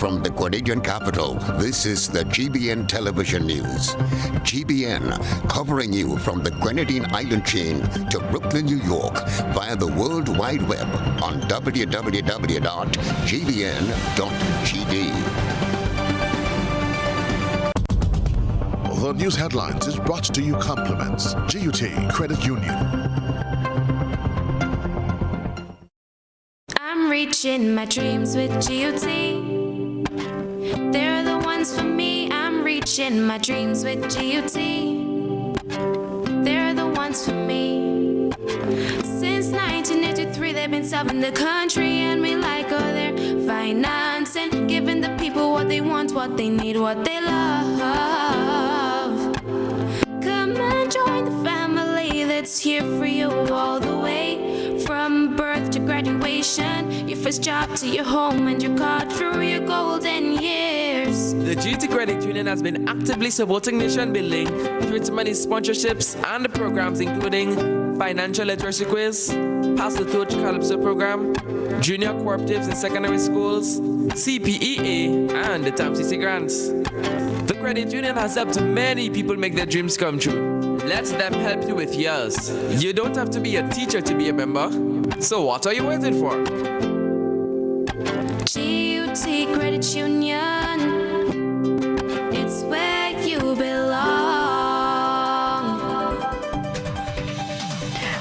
from the Grenadian capital, this is the GBN television news. GBN, covering you from the Grenadine Island chain to Brooklyn, New York, via the World Wide Web on www.gbn.gd. The news headlines is brought to you compliments GUT Credit Union. I'm reaching my dreams with GUT. They're the ones for me. I'm reaching my dreams with GUT. They're the ones for me. Since 1983, they've been serving the country, and we like all their financing, giving the people what they want, what they need, what they love. Come and join the family that's here for you all the way, from birth to graduation, your first job to your home and your car through your golden years. The GT Credit Union has been actively supporting nation building through its many sponsorships and programs, including financial literacy quiz, Pass the Torch Calypso program, junior cooperatives in secondary schools, CPEA, and the TAMCC grants. The credit union has helped many people make their dreams come true. Let them help you with yours. You don't have to be a teacher to be a member. So what are you waiting for? GUT Credit Union, it's where you belong.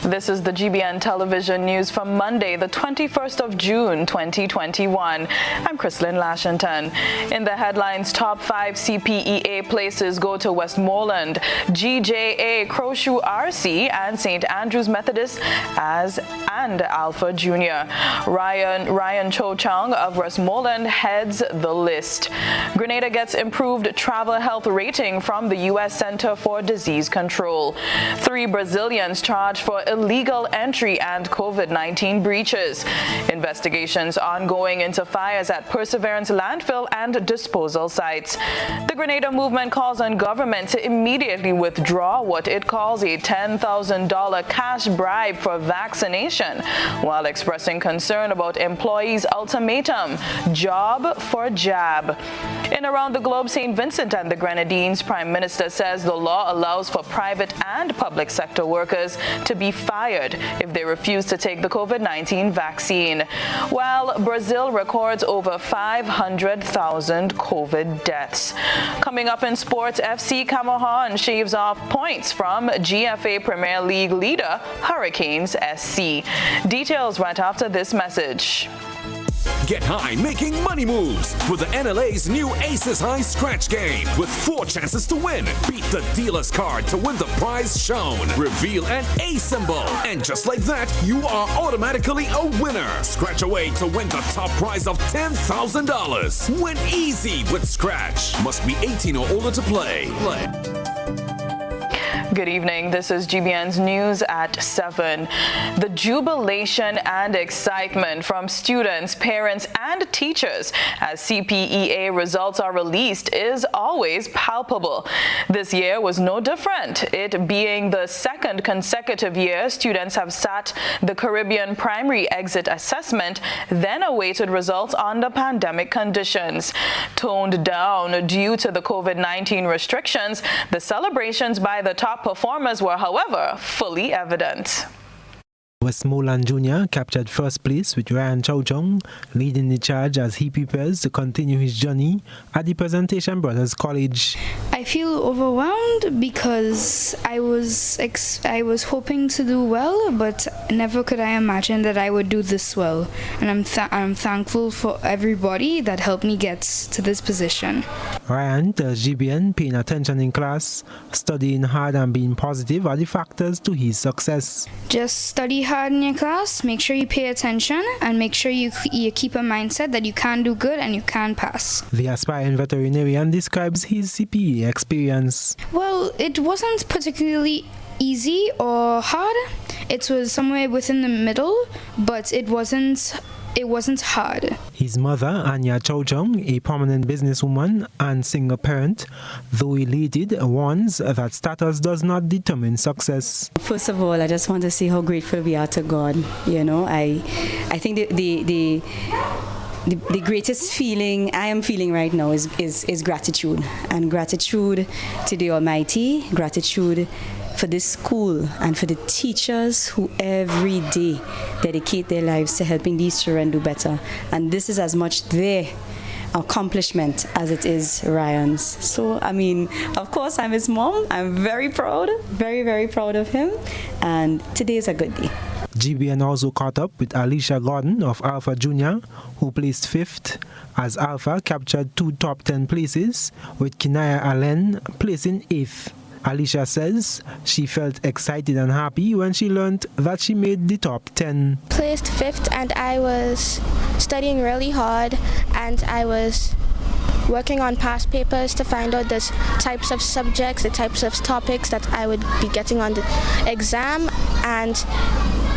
This is the GBN television news from Monday, the 21st of June, 2021. I'm Chrislyn, Lashington. In the headlines, top 5 CPEA places go to Westmoreland, GJA, Crowshoe RC, and St. Andrew's Methodist and Alpha Junior. Ryan Cho Chang of Westmoreland heads the list. Grenada gets improved travel health rating from the U.S. Center for Disease Control. 3 Brazilians charged for illegal entry and COVID-19 breaches. Investigations ongoing into fires at Perseverance landfill and disposal sites. The Grenada movement calls on government to immediately withdraw what it calls a $10,000 cash bribe for vaccination, while expressing concern about employees' ultimatum, job for jab. In around the globe, St. Vincent and the Grenadines, Prime Minister says the law allows for private and public sector workers to be fired if they refuse to take the COVID-19 vaccine, while Brazil records over 500,000 COVID deaths. Coming up in sports, FC Camohan shaves off points from GFA Premier League leader Hurricanes SC. Details right after this message. Get high making money moves with the NLA's new Aces High Scratch game with 4 chances to win. Beat the dealer's card to win the prize shown. Reveal an A symbol. And just like that, you are automatically a winner. Scratch away to win the top prize of $10,000. Win easy with Scratch. Must be 18 or older to play. Good evening. This is GBN's news at 7. The jubilation and excitement from students, parents, and teachers as CPEA results are released is always palpable. This year was no different, it being the 2nd consecutive year students have sat the Caribbean primary exit assessment, then awaited results under pandemic conditions. Toned down due to the COVID-19 restrictions, the celebrations by the top performers were, however, fully evident. Westmoreland Jr. captured first place with Ryan Chowchong leading the charge as he prepares to continue his journey at the Presentation Brothers College. I feel overwhelmed because I was hoping to do well, but never could I imagine that I would do this well. And I'm thankful for everybody that helped me get to this position. Ryan tells GBN paying attention in class, studying hard and being positive are the factors to his success. Just study hard in your class, make sure you pay attention, and make sure you keep a mindset that you can do good and you can pass. The aspiring veterinarian describes his CPE experience. Well, it wasn't particularly easy or hard. It was somewhere within the middle, but it wasn't hard. His mother, Anya Chowchong, a prominent businesswoman and single parent, though elated, warns that status does not determine success. First of all, I just want to say how grateful we are to God. You know, I think the the greatest feeling I am feeling right now is gratitude, and gratitude to the Almighty, gratitude for this school and for the teachers who every day dedicate their lives to helping these children do better. And this is as much their accomplishment as it is Ryan's. So, I mean, of course, I'm his mom. I'm very proud, very, very proud of him. And today is a good day. GBN also caught up with Alicia Gordon of Alpha Junior, who placed 5th, as Alpha captured 2 top 10 places, with Kinaya Allen placing 8th. Alicia says she felt excited and happy when she learned that she made the top 10. Placed 5th, and I was studying really hard, and I was working on past papers to find out the types of subjects, the types of topics that I would be getting on the exam, and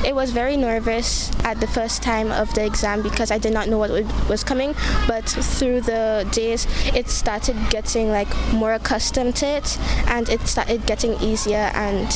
it was very nervous at the first time of the exam because I did not know what was coming, but through the days it started getting more accustomed to it, and it started getting easier, and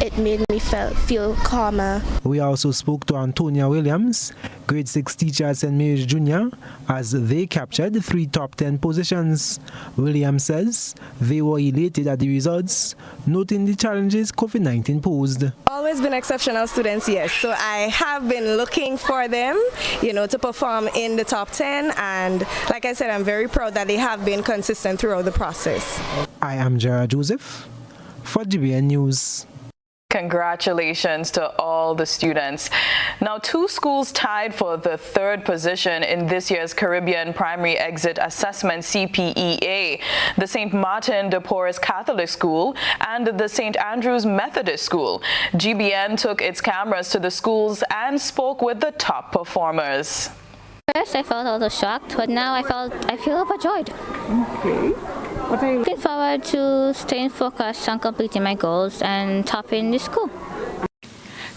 it made me feel calmer. We also spoke to Antonia Williams, grade 6 teacher at St. Mary's Junior, as they captured 3 top 10 positions. Williams says they were elated at the results, noting the challenges COVID-19 posed. Always been exceptional students, yes. So I have been looking for them, to perform in the top 10. And like I said, I'm very proud that they have been consistent throughout the process. I am Gerard Joseph for GBN News. Congratulations to all the students. Now, 2 schools tied for the 3rd position in this year's Caribbean Primary Exit Assessment CPEA. The St. Martin de Porres Catholic School and the St. Andrews Methodist School. GBN took its cameras to the schools and spoke with the top performers. First, I felt a little shocked, but now I feel overjoyed. Okay. What are you looking forward to? Staying focused on completing my goals and topping the school.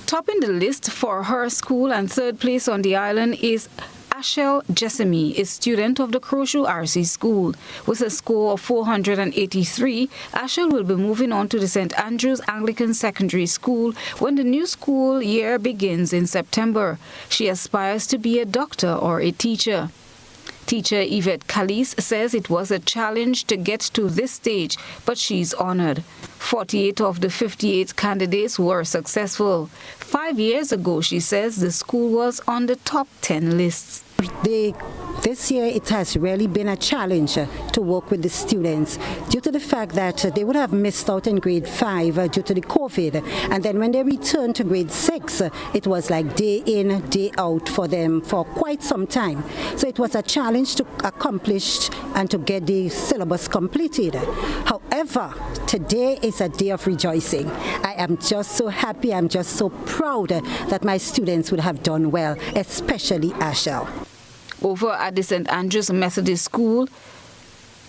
Topping the list for her school and 3rd place on the island is Ashel Jessamy, a student of the Crochet RC School. With a score of 483, Ashel will be moving on to the St. Andrews Anglican Secondary School when the new school year begins in September. She aspires to be a doctor or a teacher. Teacher Yvette Calise says it was a challenge to get to this stage, but she's honored. 48 of the 58 candidates were successful. 5 years ago, she says, the school was on the top 10 lists. This year it has really been a challenge to work with the students due to the fact that they would have missed out in grade 5 due to the COVID, and then when they returned to grade 6 it was like day in, day out for them for quite some time. So it was a challenge to accomplish and to get the syllabus completed. However, today is a day of rejoicing. I am just so happy, I'm just so proud that my students would have done well, especially Ashel. Over at the St. Andrews Methodist School,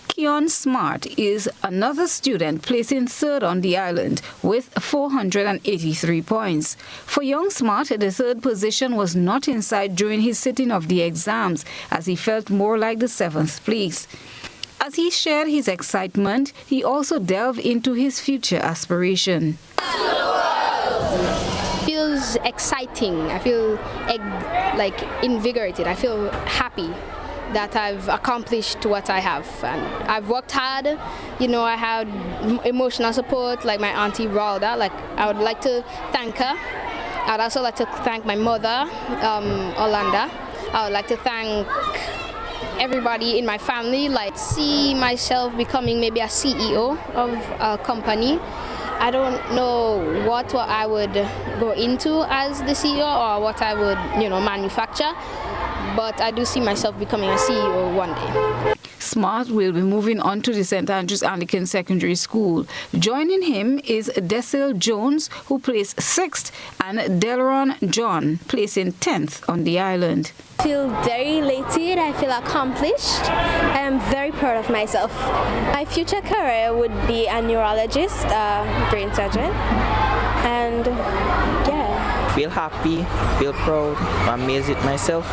Keon Smart is another student placing 3rd on the island with 483 points. For young Smart, the 3rd position was not in sight during his sitting of the exams, as he felt more like the 7th place. As he shared his excitement, he also delved into his future aspiration. Feels exciting. I feel invigorated. I feel happy that I've accomplished what I have, and I've worked hard. I had emotional support, like my auntie Ralda. I would like to thank her. I'd also like to thank my mother, Orlando. I would like to thank everybody in my family. See myself becoming maybe a CEO of a company. I don't know what I would go into as the CEO or what I would, manufacture, but I do see myself becoming a CEO one day. Smart will be moving on to the St. Andrews Anglican Secondary School. Joining him is Decil Jones, who placed 6th, and Delron John, placing 10th on the island. I feel very elated. I feel accomplished. I am very proud of myself. My future career would be a neurologist, brain surgeon, and yeah. Feel happy, feel proud, amazed with myself.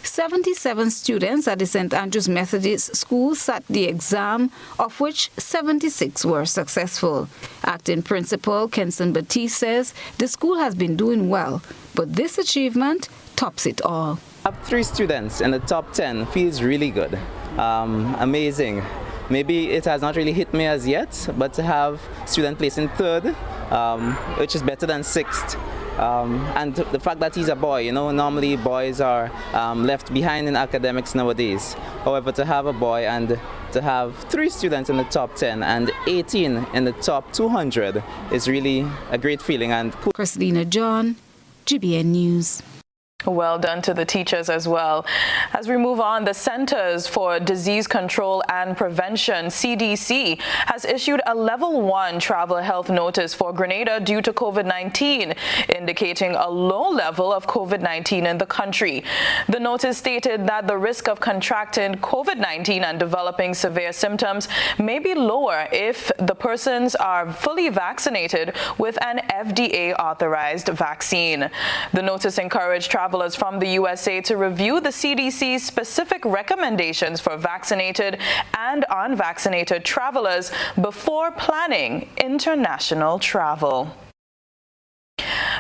77 students at the St. Andrews Methodist School sat the exam, of which 76 were successful. Acting Principal Kenson Batiste says the school has been doing well, but this achievement tops it all. Have 3 students in the top 10 feels really good. Amazing. Maybe it has not really hit me as yet, but to have student placing 3rd, which is better than 6th. And the fact that he's a boy, normally boys are left behind in academics nowadays. However, to have a boy and to have 3 students in the top 10 and 18 in the top 200 is really a great feeling. And Chrislyn John, GBN News. Well done to the teachers as well. As we move on, the Centers for Disease Control and Prevention, CDC, has issued a level 1 travel health notice for Grenada due to COVID-19, indicating a low level of COVID-19 in the country. The notice stated that the risk of contracting COVID-19 and developing severe symptoms may be lower if the persons are fully vaccinated with an FDA-authorized vaccine. The notice encouraged travelers from the USA to review the CDC's specific recommendations for vaccinated and unvaccinated travelers before planning international travel.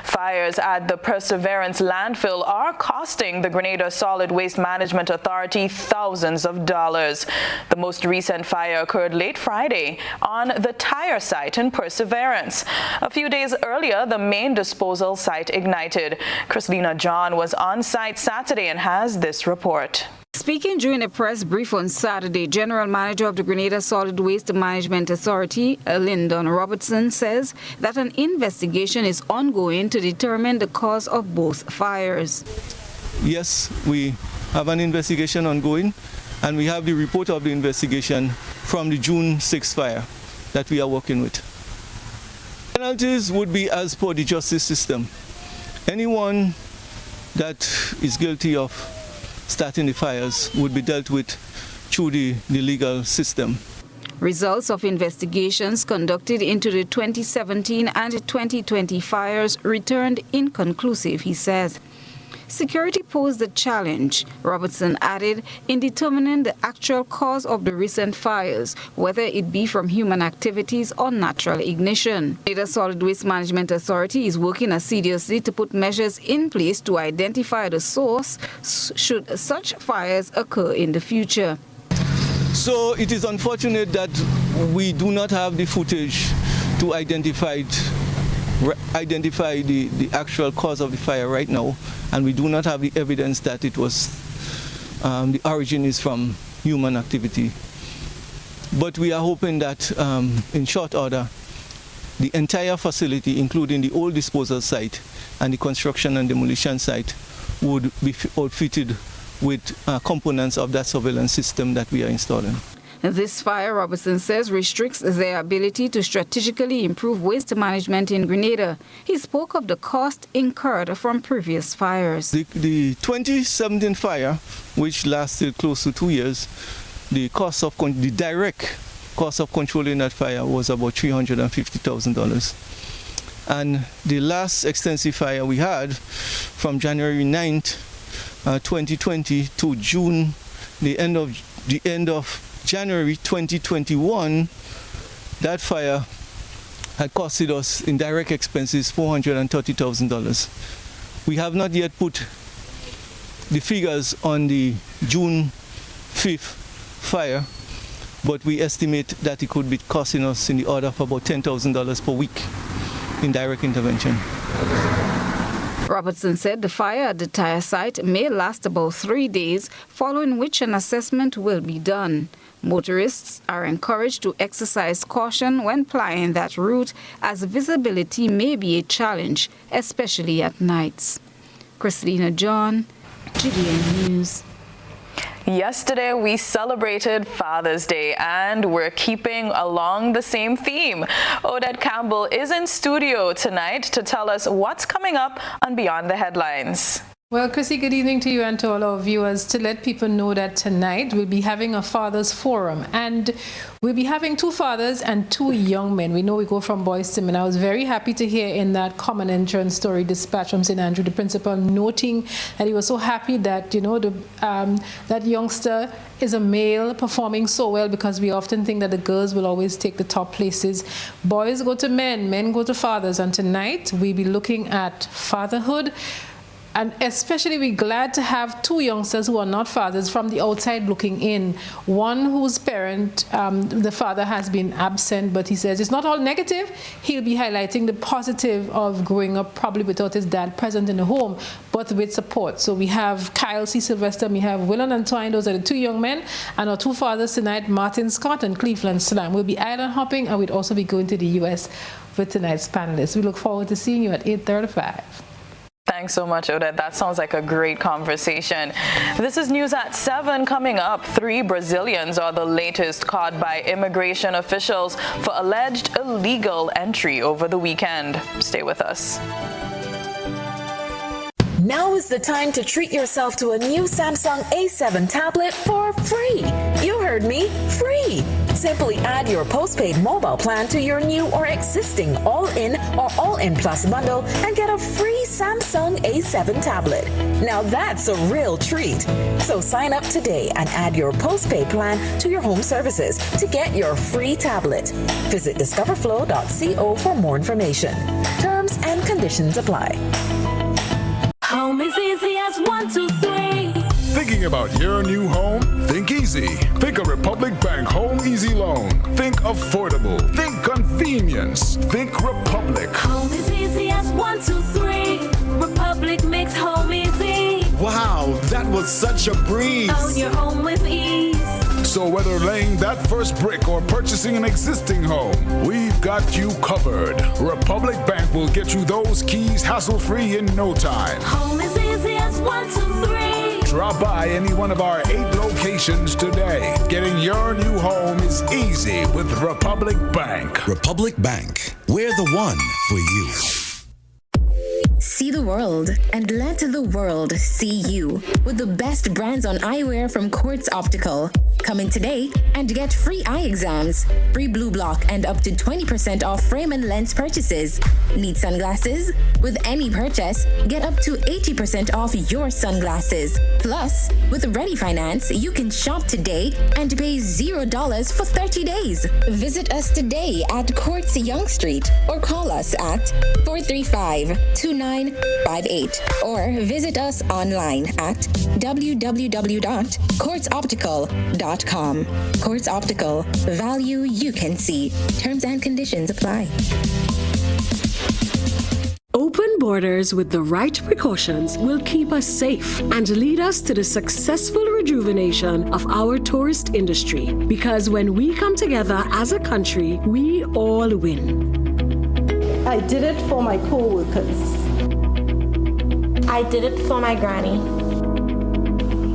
Fires at the Perseverance landfill are costing the Grenada Solid Waste Management Authority thousands of dollars. The most recent fire occurred late Friday on the tire site in Perseverance. A few days earlier, the main disposal site ignited. Chrislyn John was on site Saturday and has this report. Speaking during a press brief on Saturday, General Manager of the Grenada Solid Waste Management Authority, Lyndon Robertson, says that an investigation is ongoing to determine the cause of both fires. Yes, we have an investigation ongoing, and we have the report of the investigation from the June 6th fire that we are working with. Penalties would be as per the justice system. Anyone that is guilty of starting the fires would be dealt with through the legal system. Results of investigations conducted into the 2017 and 2020 fires returned inconclusive, he says. Security posed a challenge, Robertson added, in determining the actual cause of the recent fires, whether it be from human activities or natural ignition. The Solid Waste Management Authority is working assiduously to put measures in place to identify the source should such fires occur in the future. So it is unfortunate that we do not have the footage to identify the actual cause of the fire right now, and we do not have the evidence that it was the origin is from human activity. But we are hoping that in short order, the entire facility, including the old disposal site and the construction and demolition site, would be outfitted with components of that surveillance system that we are installing. This fire, Robertson says, restricts their ability to strategically improve waste management in Grenada. He spoke of the cost incurred from previous fires. The 2017 fire, which lasted close to 2 years, the direct cost of controlling that fire was about $350,000. And the last extensive fire we had from January 9th, 2020 to June, the end of January 2021, that fire had costed us in direct expenses $430,000. We have not yet put the figures on the June 5th fire, but we estimate that it could be costing us in the order of about $10,000 per week in direct intervention. Robertson said the fire at the tire site may last about 3 days, following which an assessment will be done. Motorists are encouraged to exercise caution when plying that route, as visibility may be a challenge, especially at nights. Chrislyn John, GBN News. Yesterday, we celebrated Father's Day, and we're keeping along the same theme. Odette Campbell is in studio tonight to tell us what's coming up on Beyond the Headlines. Well, Chrissy, good evening to you and to all our viewers. To let people know that tonight we'll be having a Fathers Forum, and we'll be having 2 fathers and 2 young men. We know we go from boys to men. I was very happy to hear in that common entrance story dispatch from St. Andrew, the principal noting that he was so happy that, that youngster is a male performing so well, because we often think that the girls will always take the top places. Boys go to men, men go to fathers, and tonight we'll be looking at fatherhood, And especially we're glad to have two youngsters who are not fathers from the outside looking in. One whose parent, the father has been absent, but he says it's not all negative. He'll be highlighting the positive of growing up probably without his dad present in the home, but with support. So we have Kyle C. Sylvester, we have Willan and Twine. Those are the two young men. And our two fathers tonight, Martin Scott and Cleveland Slam. We'll be island hopping, and we'd also be going to the U.S. with tonight's panelists. We look forward to seeing you at 8:35. Thanks so much, Odette. That sounds like a great conversation. This is news at 7 coming up. 3 Brazilians are the latest caught by immigration officials for alleged illegal entry over the weekend. Stay with us. Now is the time to treat yourself to a new Samsung A7 tablet for free. You heard me, free. Simply add your postpaid mobile plan to your new or existing all-in or all-in plus bundle and get a free Samsung A7 tablet. Now that's a real treat. So sign up today and add your postpaid plan to your home services to get your free tablet. Visit discoverflow.co for more information. Terms and conditions apply. Home is easy as 1, 2, 3. Thinking about your new home? Think easy. Think a Republic Bank Home Easy Loan. Think affordable. Think convenience. Think Republic. Home is easy as 1, 2, 3. Republic makes home easy. Wow, that was such a breeze. Own your home with ease. So whether laying that first brick or purchasing an existing home, we've got you covered. Republic Bank will get you those keys hassle-free in no time. Home is easy as 1, 2, 3. Drop by any one of our 8 locations today. Getting your new home is easy with Republic Bank. Republic Bank, we're the one for you. See the world and let the world see you with the best brands on eyewear from Quartz Optical. Come in today and get free eye exams, free blue block, and up to 20% off frame and lens purchases. Need sunglasses? With any purchase, get up to 80% off your sunglasses. Plus, with Ready Finance, you can shop today and pay $0 for 30 days. Visit us today at Quartz Yonge Street or call us at 435-2958 or visit us online at www.quartzoptical.com. Quartz Optical. Value you can see. Terms and conditions apply. Open borders with the right precautions will keep us safe and lead us to the successful rejuvenation of our tourist industry. Because when we come together as a country, we all win. I did it for my co-workers. I did it for my granny.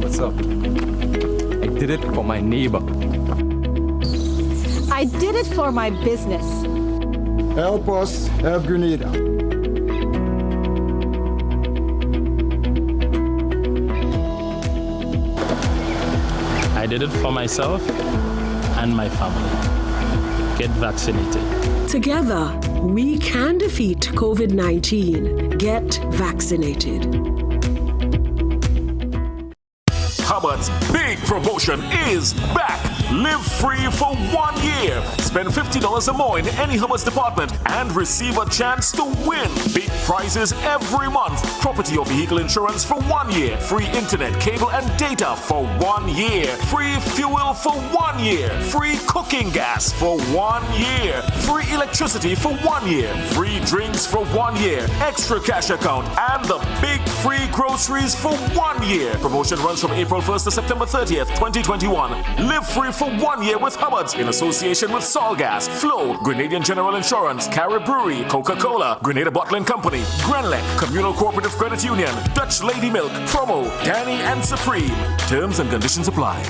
What's up? I did it for my neighbor. I did it for my business. Help us help Grenada. I did it for myself and my family. Get vaccinated. Together, we can defeat COVID-19. Get vaccinated. Hubbard's big promotion is back. Live free for 1 year. Spend $50 or more in any Hubbard's department and receive a chance to win big prizes every month. Property or vehicle insurance for 1 year. Free internet, cable, and data for 1 year. Free fuel for 1 year. Free cooking gas for 1 year. Free electricity for 1 year. Free drinks for 1 year. Extra cash account and the big free groceries for 1 year. Promotion runs from April 1st to September 30th, 2021. Live free for 1 year with Hubbard's in association with Solgas, Flow, Grenadian General Insurance, Carib Brewery, Coca-Cola, Grenada Bottling Company, Grenlec, Communal Cooperative Credit Union, Dutch Lady Milk, Promo, Danny and Supreme. Terms and conditions apply.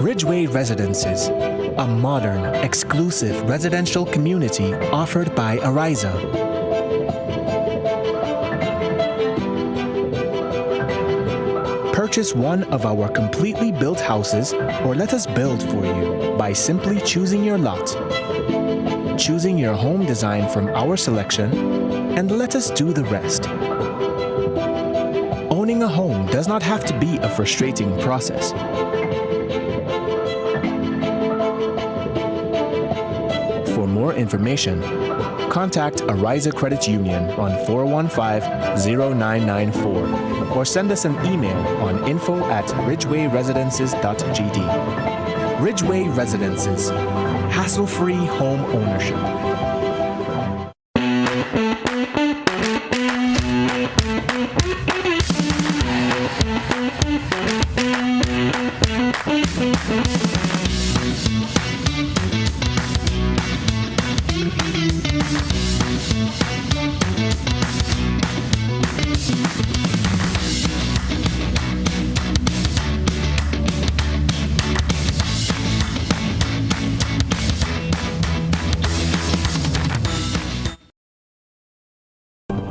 Ridgeway Residences, a modern, exclusive residential community offered by Ariza. Purchase one of our completely built houses or let us build for you by simply choosing your lot, choosing your home design from our selection, and let us do the rest. Owning a home does not have to be a frustrating process. more information, contact Ariza Credit Union on 415-0994 or send us an email on info@ridgewayresidences.gd. Ridgeway Residences, hassle-free home ownership.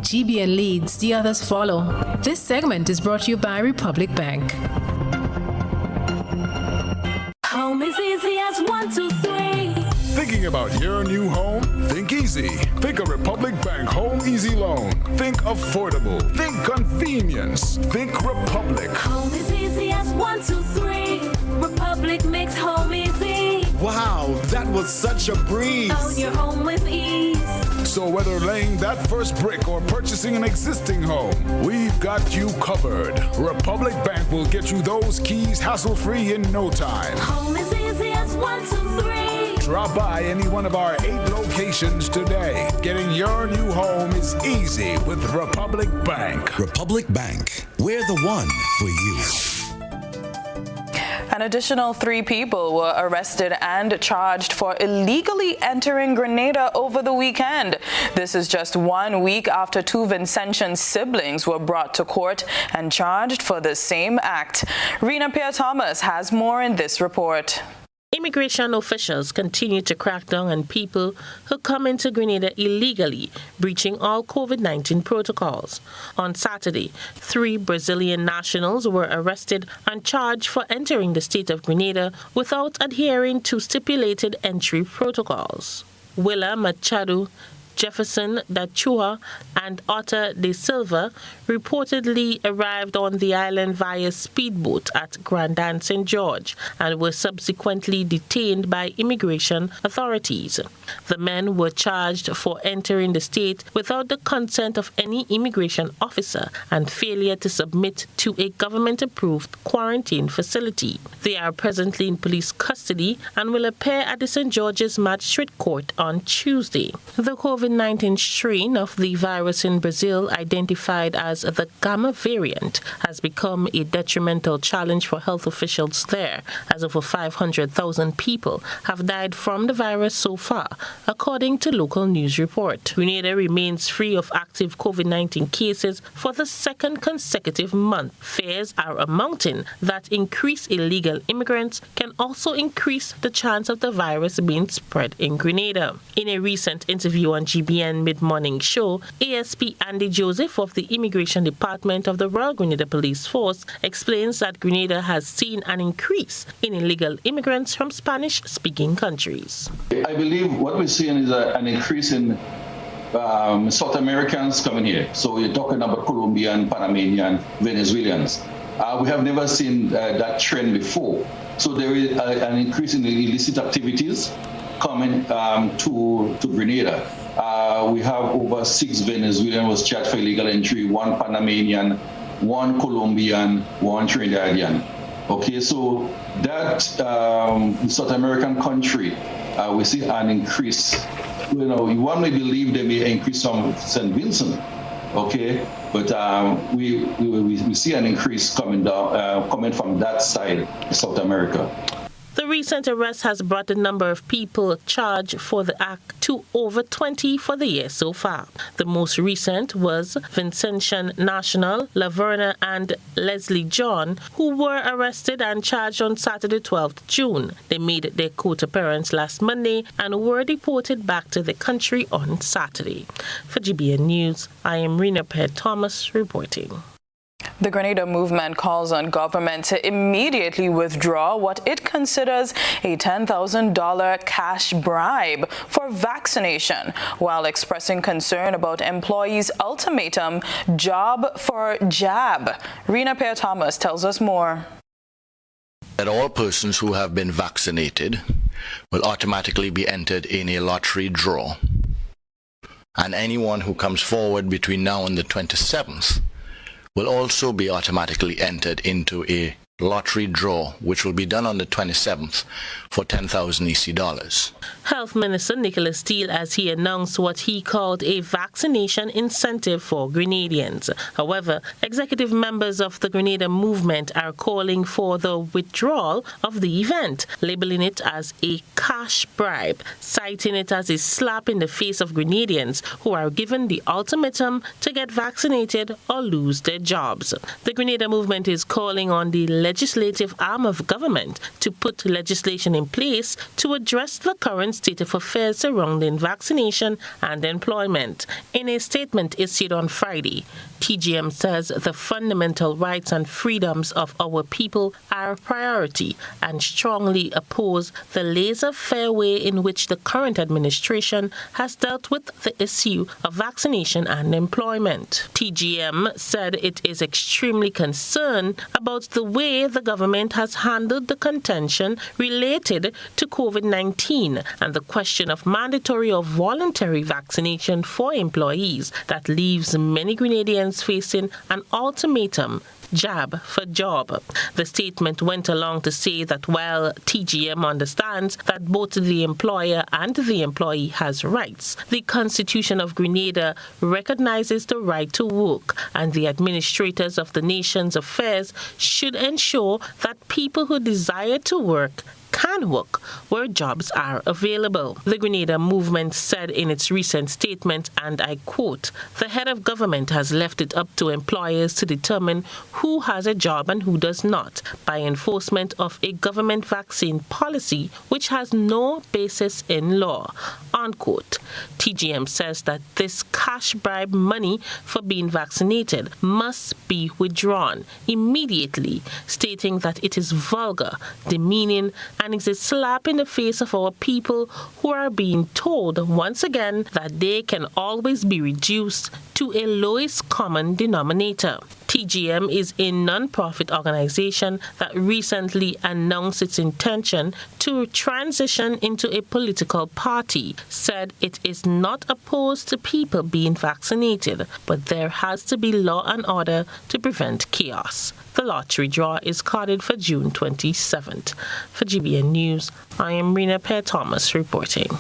GBN leads, the others follow. This segment is brought to you by Republic Bank. Home is easy as 1, 2, 3. Thinking about your new home? Think easy. Think a Republic Bank Home Easy Loan. Think affordable. Think convenience. Think Republic. Home is easy as 1, 2, 3. Republic makes home easy. Wow, that was such a breeze. Own your home with ease. So whether laying that first brick or purchasing an existing home, we've got you covered. Republic Bank will get you those keys hassle-free in no time. Home is easy as 1, 2, 3. Drop by any one of our 8 locations today. Getting your new home is easy with Republic Bank. Republic Bank, we're the one for you. An additional 3 people were arrested and charged for illegally entering Grenada over the weekend. This is just 1 week after 2 Vincentian siblings were brought to court and charged for the same act. Rena Pierre-Thomas has more in this report. Immigration officials continue to crack down on people who come into Grenada illegally, breaching all COVID-19 protocols. On Saturday, 3 Brazilian nationals were arrested and charged for entering the state of Grenada without adhering to stipulated entry protocols. Willa Machado, Jefferson da Chua, and Otter de Silva reportedly arrived on the island via speedboat at Grandin St. George and were subsequently detained by immigration authorities. The men were charged for entering the state without the consent of any immigration officer and failure to submit to a government-approved quarantine facility. They are presently in police custody and will appear at the St. George's Magistrate Court on Tuesday. The COVID-19 strain of the virus in Brazil, identified as the Gamma variant, has become a detrimental challenge for health officials there, as over 500,000 people have died from the virus so far, according to local news report. Grenada remains free of active COVID-19 cases for the 2nd consecutive month. Fears are mounting that increased illegal immigrants can also increase the chance of the virus being spread in Grenada. In a recent interview on GBN Mid-Morning Show, ASP Andy Joseph of the Immigration Department of the Royal Grenada Police Force explains that Grenada has seen an increase in illegal immigrants from Spanish-speaking countries. I believe what we're seeing is an increase in South Americans coming here. So we're talking about Colombian, Panamanian, Venezuelans. We have never seen that trend before. So there is an increase in illicit activities coming to Grenada. We have over 6 Venezuelans was charged for illegal entry, 1 Panamanian, 1 Colombian, 1 Trinidadian. Okay, so that South American country, we see an increase. You know, one may believe they may increase from St. Vincent, okay, but we see an increase coming down, coming from that side, South America. The recent arrest has brought the number of people charged for the act to over 20 for the year so far. The most recent was Vincentian national Laverna and Leslie John, who were arrested and charged on Saturday, 12th June. They made their court appearance last Monday and were deported back to the country on Saturday. For GBN News, I am Rena Pierre-Thomas reporting. The Grenada movement calls on government to immediately withdraw what it considers a $10,000 cash bribe for vaccination, while expressing concern about employees' ultimatum, job for jab. Rena Pierre-Thomas tells us more. that all persons who have been vaccinated will automatically be entered in a lottery draw. And anyone who comes forward between now and the 27th will also be automatically entered into a lottery draw, which will be done on the 27th for $10,000 EC. Health Minister Nicholas Steele, as he announced what he called a vaccination incentive for Grenadians. However, executive members of the Grenada movement are calling for the withdrawal of the event, labeling it as a cash bribe, citing it as a slap in the face of Grenadians who are given the ultimatum to get vaccinated or lose their jobs. The Grenada movement is calling on the legislative arm of government to put legislation in place to address the current state of affairs surrounding vaccination and employment. In a statement issued on Friday, TGM says the fundamental rights and freedoms of our people are a priority and strongly oppose the laissez-faire way in which the current administration has dealt with the issue of vaccination and employment. TGM said it is extremely concerned about the way the government has handled the contention related to COVID-19 and the question of mandatory or voluntary vaccination for employees that leaves many Grenadians facing an ultimatum, jab for job. The statement went along to say that while TGM understands that both the employer and the employee has rights, the Constitution of Grenada recognizes the right to work, and the administrators of the nation's affairs should ensure that people who desire to work can work where jobs are available. The Grenada movement said in its recent statement, and I quote, "The head of government has left it up to employers to determine who has a job and who does not by enforcement of a government vaccine policy which has no basis in law," unquote. TGM says that this cash bribe money for being vaccinated must be withdrawn immediately, stating that it is vulgar, demeaning, and is a slap in the face of our people who are being told once again that they can always be reduced to a lowest common denominator. TGM is a non-profit organization that recently announced its intention to transition into a political party, said it is not opposed to people being vaccinated, but there has to be law and order to prevent chaos. The lottery draw is carded for June 27th. For GBN News, I am Rena Pear-Thomas reporting.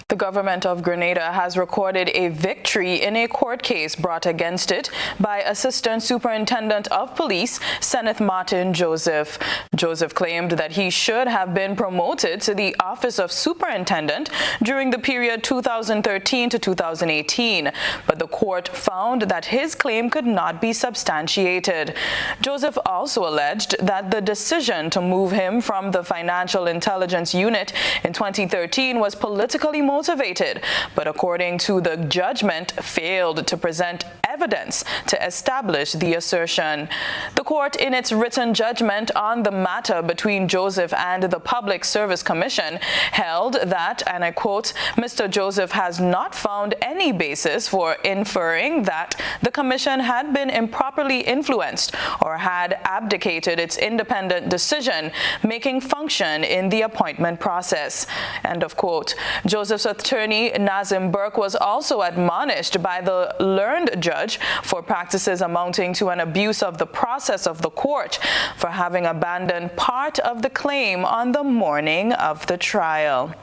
The government of Grenada has recorded a victory in a court case brought against it by Assistant Superintendent of Police, Kenneth Martin Joseph. Joseph claimed that he should have been promoted to the office of superintendent during the period 2013 to 2018, but the court found that his claim could not be substantiated. Joseph also alleged that the decision to move him from the Financial Intelligence Unit in 2013 was politically motivated, but according to the judgment, failed to present evidence to establish the assertion. The court, in its written judgment on the matter between Joseph and the Public Service Commission, held that, and I quote, "Mr. Joseph has not found any basis for inferring that the commission had been improperly influenced or had abdicated its independent decision-making function in the appointment process." End of quote. Joseph's attorney, Nazim Burke, was also admonished by the learned judge for practices amounting to an abuse of the process of the court for having abandoned part of the claim on the morning of the trial.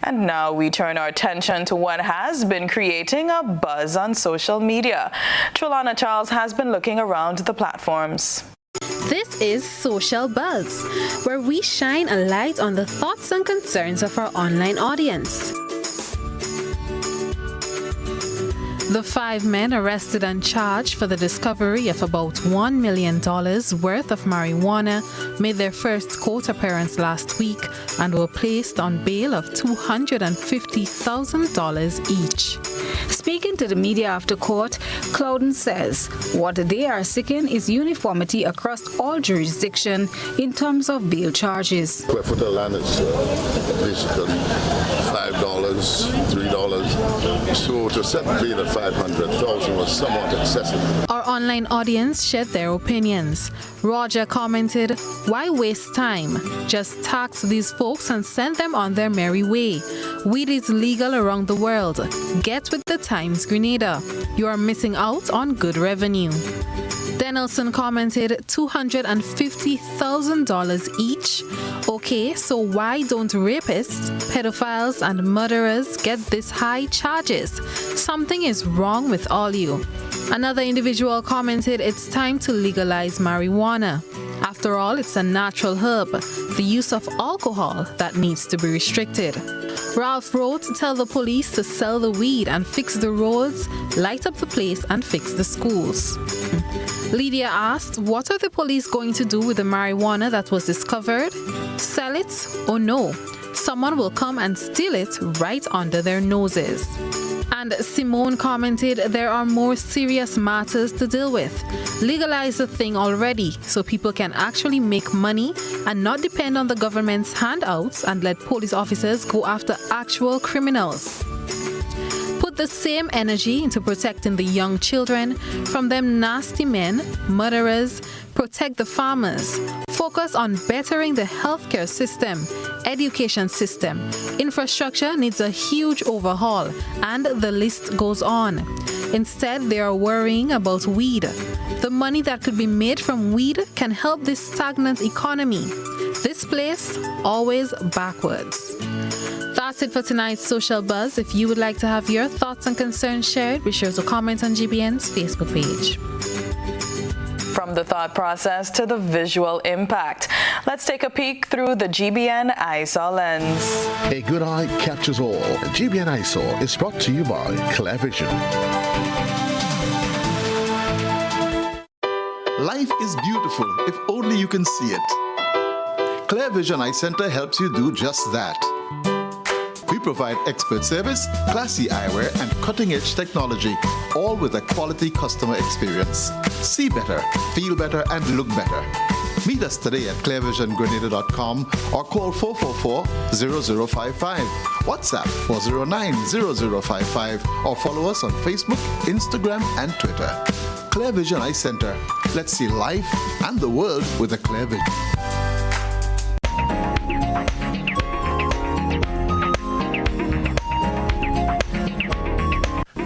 And now we turn our attention to what has been creating a buzz on social media. Trellona Charles has been looking around the platforms. This is Social Buzz, where we shine a light on the thoughts and concerns of our online audience. The 5 men arrested and charged for the discovery of about $1 million worth of marijuana made their first court appearance last week and were placed on bail of $250,000 each. Speaking to the media after court, Clouden says what they are seeking is uniformity across all jurisdictions in terms of bail charges. Square foot of land is basically $5 $3. So to set the bail at $500,000 was somewhat excessive. Our online audience shared their opinions. Roger commented, "Why waste time? Just tax these folks and send them on their merry way. Weed is legal around the world. Get with the times, Grenada. You are missing out on good revenue." Denelson commented, $250,000 each. Okay, so why don't rapists, pedophiles, and murderers get this high charges? Something is wrong with all you. Another individual commented, it's time to legalize marijuana. After all, it's a natural herb. The use of alcohol that needs to be restricted. Ralph wrote, tell the police to sell the weed and fix the roads, light up the place and fix the schools. Lydia asked, what are the police going to do with the marijuana that was discovered? Sell it or no? Someone will come and steal it right under their noses. And Simone commented, there are more serious matters to deal with. Legalize the thing already so people can actually make money and not depend on the government's handouts and let police officers go after actual criminals. Put the same energy into protecting the young children from them nasty men, murderers. Protect the farmers. Focus on bettering the healthcare system, education system. Infrastructure needs a huge overhaul, and the list goes on. Instead, they are worrying about weed. The money that could be made from weed can help this stagnant economy. This place, always backwards. That's it for tonight's Social Buzz. If you would like to have your thoughts and concerns shared, be sure to comment on GBN's Facebook page. From the thought process to the visual impact, let's take a peek through the GBN eyesore lens. A good eye captures all. GBN eyesore is brought to you by Clear Vision. Life is beautiful if only you can see it. Clear Vision Eye Center helps you do just that. We provide expert service, classy eyewear, and cutting-edge technology, all with a quality customer experience. See better, feel better, and look better. Meet us today at clearvisiongrenada.com or call 444-0055, WhatsApp 409-0055, or follow us on Facebook, Instagram, and Twitter. Clear Vision Eye Center. Let's see life and the world with a clear vision.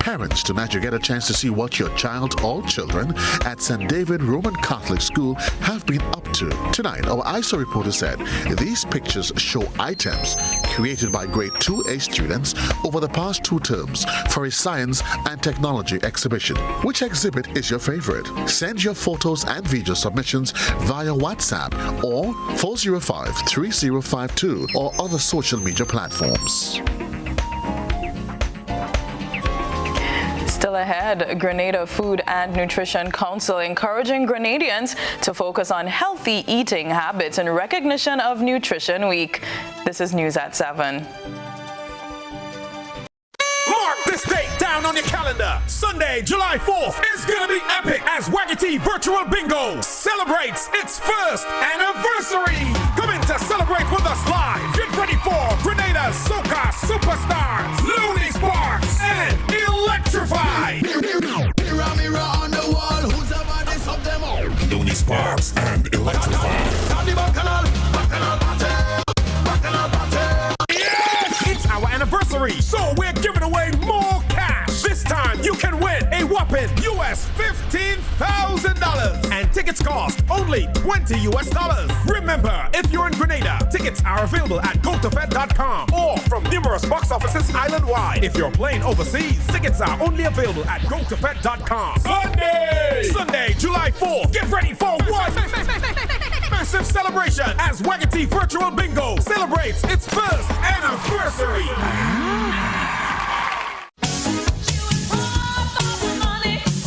Parents, tonight you get a chance to see what your child or children at St. David Roman Catholic School have been up to. Tonight, our eyesore reporter said these pictures show items created by grade 2A students over the past 2 terms for a science and technology exhibition. Which exhibit is your favorite? Send your photos and video submissions via WhatsApp or 405-3052 or other social media platforms. Still ahead, Grenada Food and Nutrition Council encouraging Grenadians to focus on healthy eating habits in recognition of Nutrition Week. This is News at 7. Mark this date down on your calendar. Sunday, July 4th is going to be epic as Waggity Virtual Bingo celebrates its first anniversary. Come in to celebrate with us live. Get ready for Grenada's Soca Superstars, Looney Sparks, and Electrify. Mirror on the wall, who's the baddest of them all? Looney Sparks and Electrify. Yes! It's our anniversary, so we're giving away more cash. This time you can win a whopping US $15,000. And tickets cost only $20 US. Remember, if you're in Grenada, tickets are available at gotofed.com or from numerous box offices island-wide. If you're playing overseas, tickets are only available at gotofed.com. Sunday, July 4th. Get ready for one massive celebration as Waggity Virtual Bingo celebrates its first anniversary.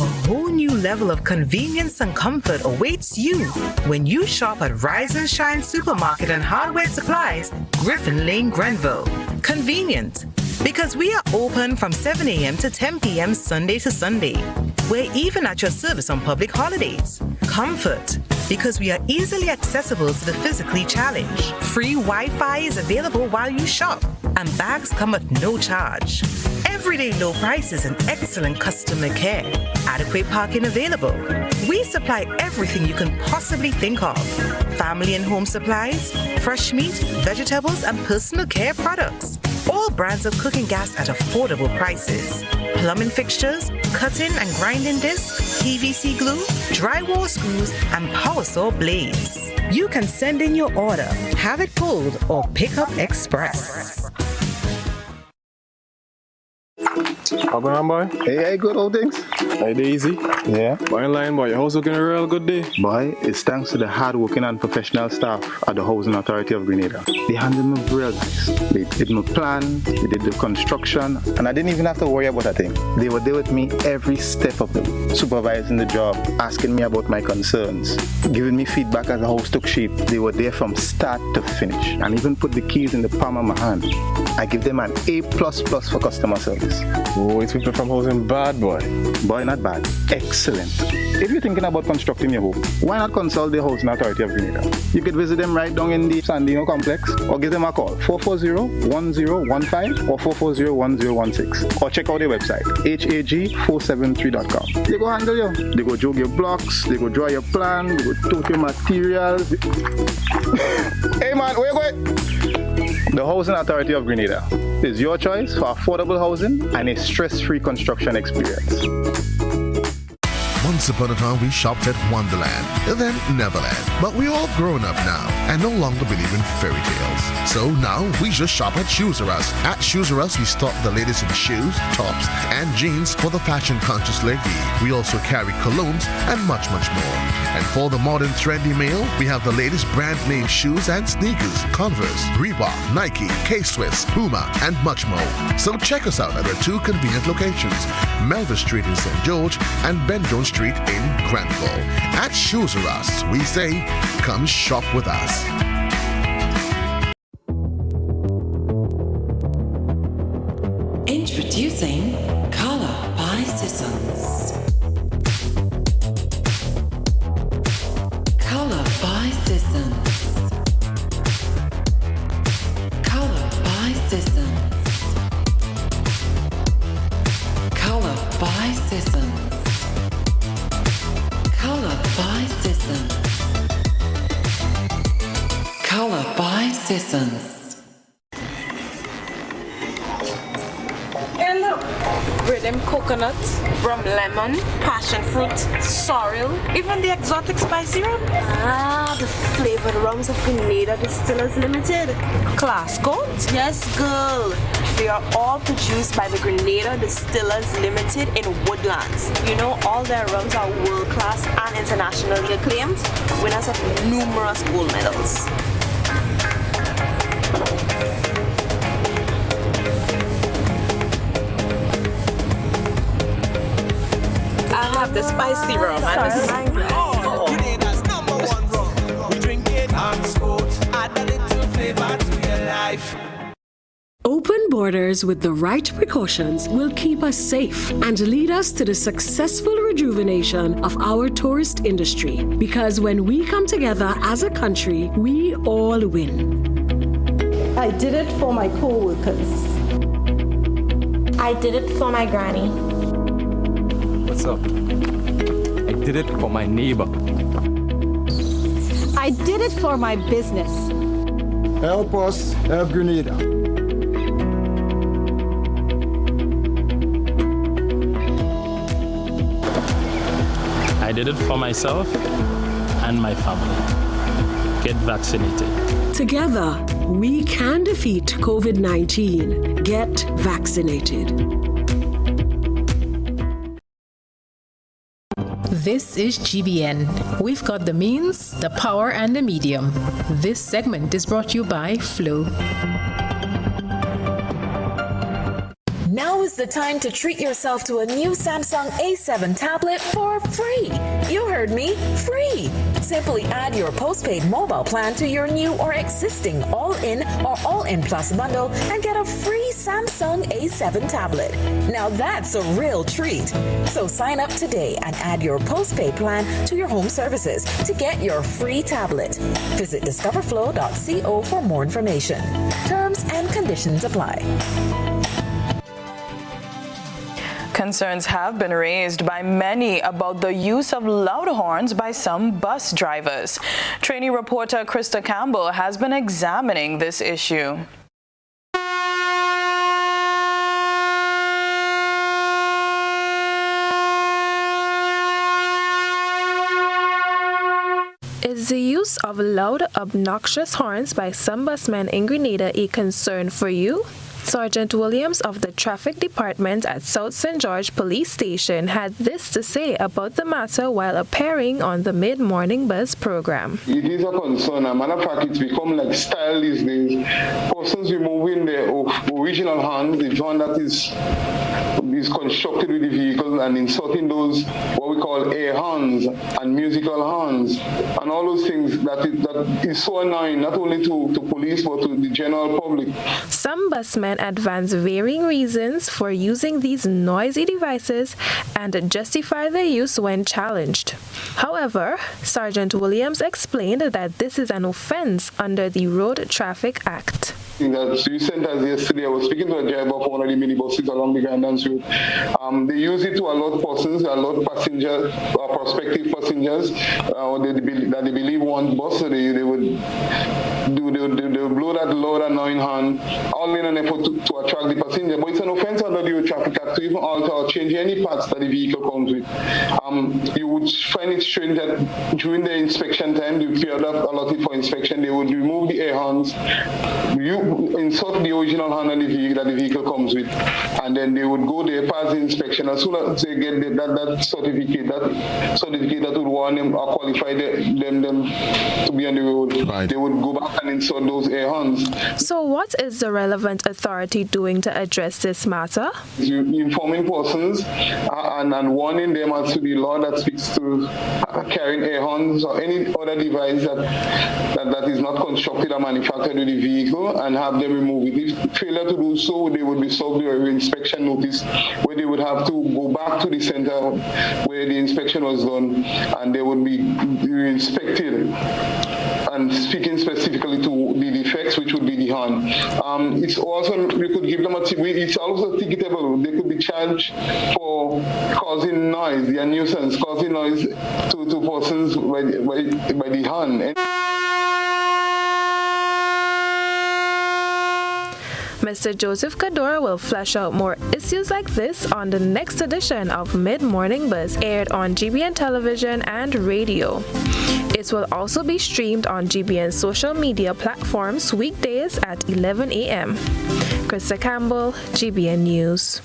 A whole new level of convenience and comfort awaits you when you shop at Rise and Shine Supermarket and Hardware Supplies, Griffin Lane, Grenville. Convenient, because we are open from 7 a.m. to 10 p.m. Sunday to Sunday. We're even at your service on public holidays. Comfort, because we are easily accessible to the physically challenged. Free Wi-Fi is available while you shop, and bags come at no charge. Everyday low prices and excellent customer care. Adequate parking available. We supply everything you can possibly think of. Family and home supplies, fresh meat, vegetables, and personal care products. All brands of cooking gas at affordable prices. Plumbing fixtures, cutting and grinding discs, PVC glue, drywall screws, and power saw blades. You can send in your order, have it pulled, or pick up express. How going on, boy? Hey, good old things. Hey, easy. Yeah. Boy, in line, boy. Your house looking a real good day. Boy, it's thanks to the hard-working and professional staff at the Housing Authority of Grenada. They handled me real nice. They did my plan, they did the construction, and I didn't even have to worry about a thing. They were there with me every step of the way, supervising the job, asking me about my concerns, giving me feedback as the house took shape. They were there from start to finish, and even put the keys in the palm of my hand. I give them an A++ for customer service. Oh, it's people from housing bad, boy. Boy, not bad. Excellent. If you're thinking about constructing your home, why not consult the Housing Authority of Grenada? You could visit them right down in the Sandino complex, or give them a call, 440-1015 or 440-1016. Or check out their website, hag473.com. They go handle you. They go jog your blocks, they go draw your plan, they go tote your materials. Hey man, where you going? The Housing Authority of Grenada is your choice for affordable housing and a stress-free construction experience. Once upon a time, we shopped at Wonderland, then Neverland. But we're all grown up now and no longer believe in fairy tales. So now we just shop at Shoes R Us. At Shoes R Us, we stock the latest in shoes, tops, and jeans for the fashion-conscious lady. We also carry colognes and much, much more. And for the modern trendy male, we have the latest brand name shoes and sneakers, Converse, Reebok, Nike, K-Swiss, Puma, and much more. So check us out at our two convenient locations, Melville Street in St. George and Ben Jones Street in Granville. At Shoes R Us, we say, come shop with us. Introducing Color by Sissons. Color by Sissons. Color by Sissons. Color by Sissons. Color by Sissons. Color by Sissons. Hey, look. Rhythm coconut, rum lemon, passion fruit, sorrel, even the exotic spicy rum. Ah, the flavored rums of Grenada Distillers Limited. Class codes? Yes, girl. They are all produced by the Grenada Distillers Limited in Woodlands. You know, all their rums are world-class and internationally acclaimed, winners of numerous gold medals. I have the spicy rum. Grenada's #1 rum. We drink it on sport. Add a little flavor to your life. Open borders with the right precautions will keep us safe and lead us to the successful rejuvenation of our tourist industry. Because when we come together as a country, we all win. I did it for my co-workers. I did it for my granny. What's up? I did it for my neighbor. I did it for my business. Help us help Grenada. I did it for myself and my family. Get vaccinated. Together, we can defeat COVID-19. Get vaccinated. This is GBN. We've got the means, the power, and the medium. This segment is brought to you by Flow. Now is is the time to treat yourself to a new Samsung A7 tablet for free. You heard me, free. Simply add your postpaid mobile plan to your new or existing all-in or all-in plus bundle and get a free Samsung A7 tablet. Now that's a real treat. So sign up today and add your postpaid plan to your home services to get your free tablet. Visit discoverflow.co for more information. Terms and conditions apply. Concerns have been raised by many about the use of loud horns by some bus drivers. Trainee reporter Krista Campbell has been examining this issue. Is the use of loud, obnoxious horns by some busmen in Grenada a concern for you? Sergeant Williams of the Traffic Department at South St. George Police Station had this to say about the matter while appearing on the Mid-Morning Buzz program. It is a concern. As a matter of fact, it's become like style these days. Persons removing the original horn, the horn that is constructed with the vehicle, and inserting those what we call air horns and musical horns and all those things that is so annoying not only to police but to the general public. Some busmen advance varying reasons for using these noisy devices and justify their use when challenged. However, Sergeant Williams explained that this is an offense under the Road Traffic Act. That recent as yesterday, I was speaking to a driver of one of the minibuses along the Guidance Road. They use it to alert persons, alert passengers, prospective passengers that they believe want bus. So they would blow that loud annoying horn, all in an effort to attract the passenger. But it's an offense under the Road Traffic Act to even alter or change any parts that the vehicle comes with. You would find it strange that during the inspection time, the period allotted for inspection, they would remove the air horns. You insert the original horn that the vehicle comes with, and then they would go there, pass the inspection. As soon as they get that certificate that would warn them or qualify them to be on the road, right, they would go back and insert those air horns. So what is the relevant authority doing to address this matter? Informing persons and warning them as to the law that speaks to carrying air horns or any other device that is not constructed or manufactured with the vehicle, and have them remove it. If failure to do so, they would be served with an inspection notice where they would have to go back to the center where the inspection was done, and they would be inspected. And speaking specifically to the defects, which would be the horn. It's also, we could give them it's also ticketable. They could be charged for causing noise, their nuisance, causing noise to persons by the horn. Mr. Joseph Kadora will flesh out more issues like this on the next edition of Mid-Morning Buzz, aired on GBN television and radio. It will also be streamed on GBN social media platforms weekdays at 11 a.m. Krista Campbell, GBN News.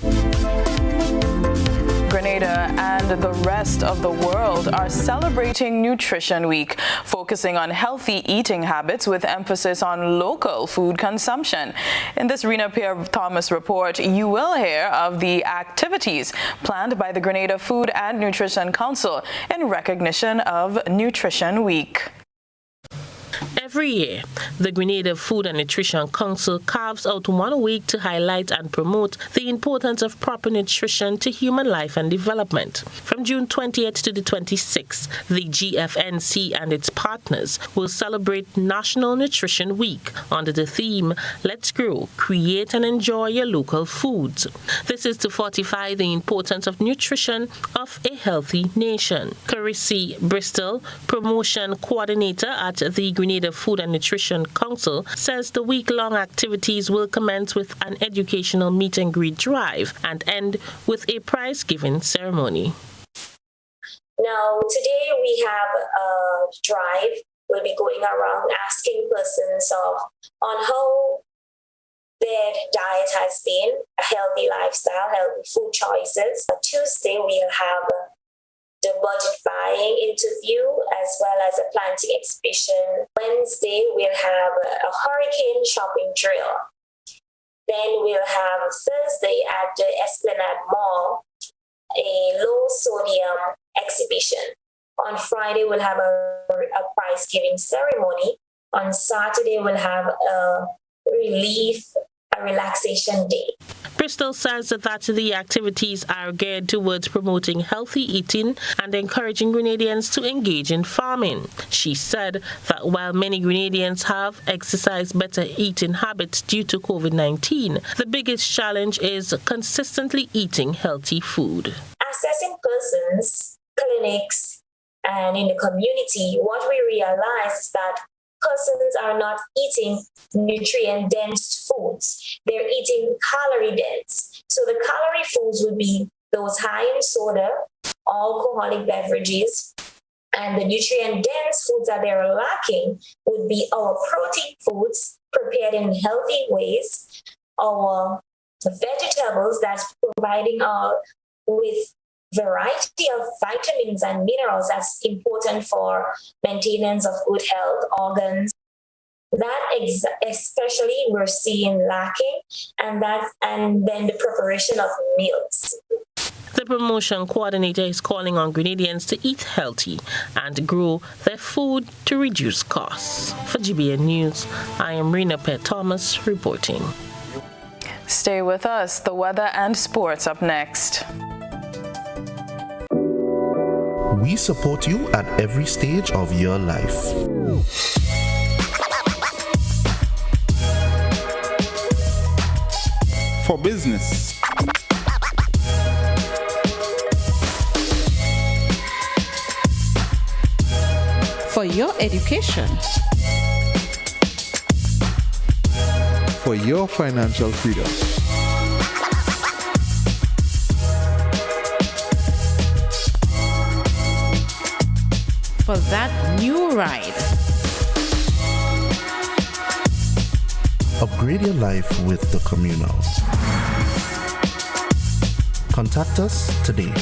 Grenada and the rest of the world are celebrating Nutrition Week, focusing on healthy eating habits with emphasis on local food consumption. In this Rena Pierre-Thomas report, you will hear of the activities planned by the Grenada Food and Nutrition Council in recognition of Nutrition Week. Every year, the Grenada Food and Nutrition Council carves out 1 week to highlight and promote the importance of proper nutrition to human life and development. From June 20th to the 26th, the GFNC and its partners will celebrate National Nutrition Week under the theme, Let's Grow, Create and Enjoy Your Local Foods. This is to fortify the importance of nutrition of a healthy nation. Carisi Bristol, Promotion Coordinator at the Grenada Food and Nutrition Council, says the week-long activities will commence with an educational meet and greet drive and end with a prize-giving ceremony. Now, today we have a drive. We'll be going around asking persons on how their diet has been, a healthy lifestyle, healthy food choices. On Tuesday, we'll have the budget buying interview as well as a planting exhibition. Wednesday, we'll have a hurricane shopping drill. Then we'll have Thursday at the Esplanade Mall, a low sodium exhibition. On Friday, we'll have a prize giving ceremony. On Saturday, we'll have a relaxation day. Bristol says that the activities are geared towards promoting healthy eating and encouraging Grenadians to engage in farming. She said that while many Grenadians have exercised better eating habits due to COVID-19, the biggest challenge is consistently eating healthy food. Assessing persons, clinics, and in the community, what we realize is that persons are not eating nutrient-dense foods. They're eating calorie-dense. So the calorie foods would be those high in soda, alcoholic beverages, and the nutrient-dense foods that they're lacking would be our protein foods prepared in healthy ways, our vegetables that's providing with variety of vitamins and minerals that's important for maintenance of good health, organs. That especially we're seeing lacking, and then the preparation of meals. The promotion coordinator is calling on Grenadians to eat healthy and grow their food to reduce costs. For GBN News, I am Rena Pett Thomas reporting. Stay with us. The weather and sports up next. We support you at every stage of your life. For business, for your education, for your financial freedom, for that new ride. Upgrade your life with the Communal. Contact us today.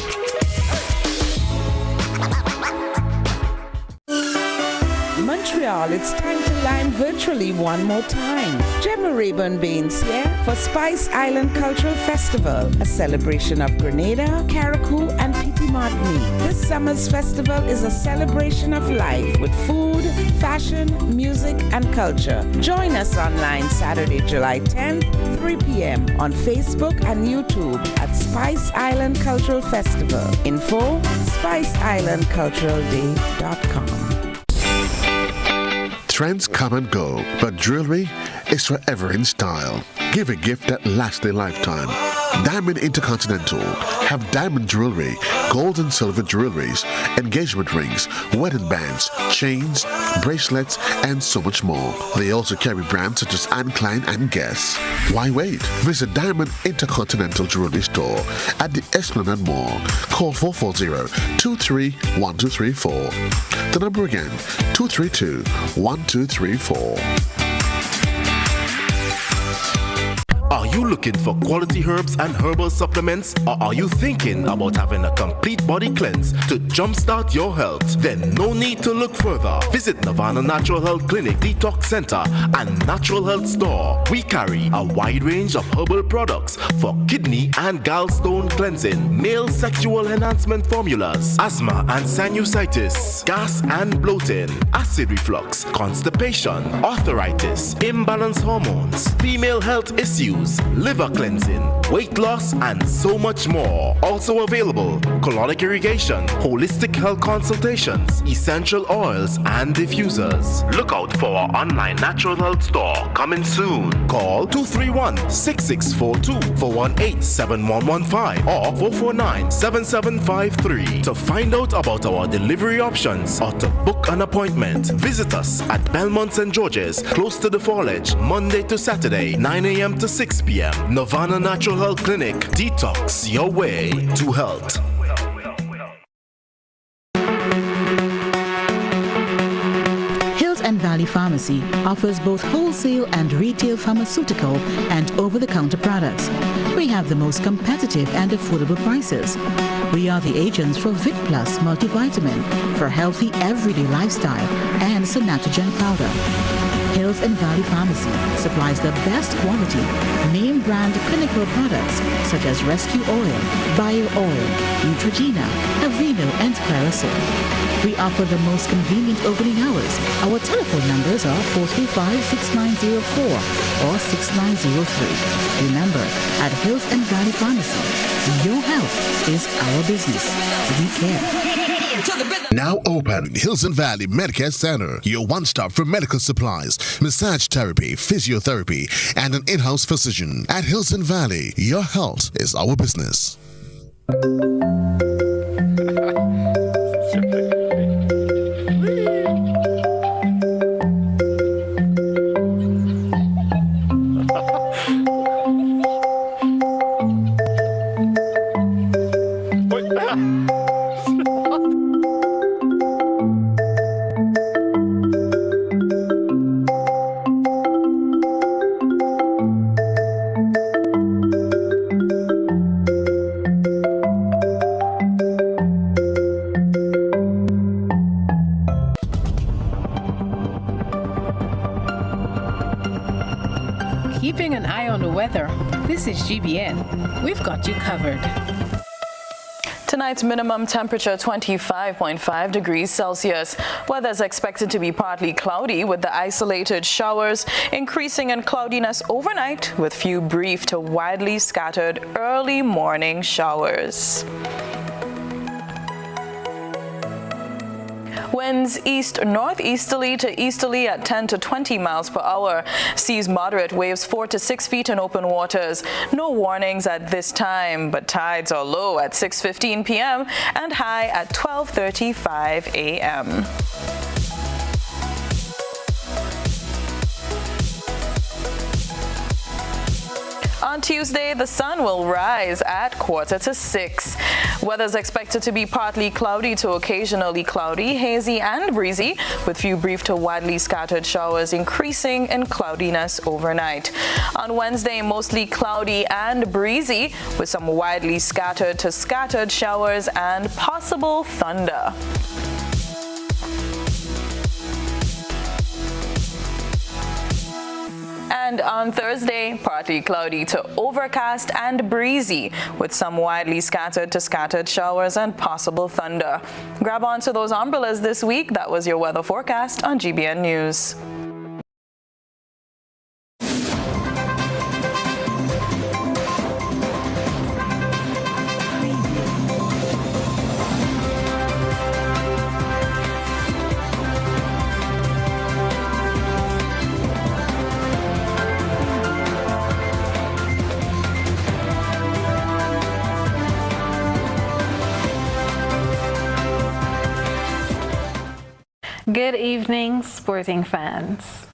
Montreal, it's time to line virtually one more time. Gemma Rayburn Baines here for Spice Island Cultural Festival, a celebration of Grenada, Carriacou, and Petit Martinique. This summer's festival is a celebration of life with food, fashion, music, and culture. Join us online Saturday, July 10th, 3 p.m. on Facebook and YouTube at Spice Island Cultural Festival. Info, spiceislandculturalday.com. Trends come and go, but jewelry is forever in style. Give a gift that lasts a lifetime. Diamond Intercontinental have diamond jewelry, gold and silver jewelries, engagement rings, wedding bands, chains, bracelets, and so much more. They also carry brands such as Anne Klein and Guess. Why wait? Visit Diamond Intercontinental Jewelry Store at the Esplanade Mall. Call 440-231234. The number again, 232-1234. Are you looking for quality herbs and herbal supplements, or are you thinking about having a complete body cleanse to jumpstart your health? Then no need to look further. Visit Nirvana Natural Health Clinic, Detox Center, and Natural Health Store. We carry a wide range of herbal products for kidney and gallstone cleansing, male sexual enhancement formulas, asthma and sinusitis, gas and bloating, acid reflux, constipation, arthritis, imbalanced hormones, female health issues, liver cleansing, weight loss, and so much more. Also available, colonic irrigation, holistic health consultations, essential oils, and diffusers. Look out for our online natural health store coming soon. Call 231-6642 for 18-7115 or 449-7753 to find out about our delivery options or to book an appointment. Visit us at Belmont St. George's, close to the Fallage, Monday to Saturday, 9 a.m. to 6 p.m. Nirvana Natural Health Clinic. Detox your way to health. Hills and Valley Pharmacy offers both wholesale and retail pharmaceutical and over-the-counter products. We have the most competitive and affordable prices. We are the agents for Vit Plus multivitamin for healthy everyday lifestyle and Sanatogen powder. Hills and Valley Pharmacy supplies the best quality, name brand clinical products such as Rescue Oil, Bio Oil, Neutrogena, Aveeno, and Clarisil. We offer the most convenient opening hours. Our telephone numbers are 435-6904 or 6903. Remember, at Hills and Valley Pharmacy, your health is our business. We care. Now open Hills and Valley Medicare Center, your one-stop for medical supplies, massage therapy, physiotherapy, and an in-house physician. At Hills and Valley, your health is our business. Keeping an eye on the weather. This is GBN. We've got you covered. Tonight's minimum temperature 25.5 degrees Celsius. Weather is expected to be partly cloudy with the isolated showers increasing in cloudiness overnight with few brief to widely scattered early morning showers. Winds east-northeasterly to easterly at 10 to 20 miles per hour. Seas moderate, waves 4 to 6 feet in open waters. No warnings at this time, but tides are low at 6:15 p.m. and high at 12:35 a.m. On Tuesday, the sun will rise at 5:45. Weather is expected to be partly cloudy to occasionally cloudy, hazy and breezy, with few brief to widely scattered showers increasing in cloudiness overnight. On Wednesday, mostly cloudy and breezy, with some widely scattered to scattered showers and possible thunder. And on Thursday, partly cloudy to overcast and breezy with some widely scattered to scattered showers and possible thunder. Grab onto those umbrellas this week. That was your weather forecast on GBN News. Good evening, sporting fans.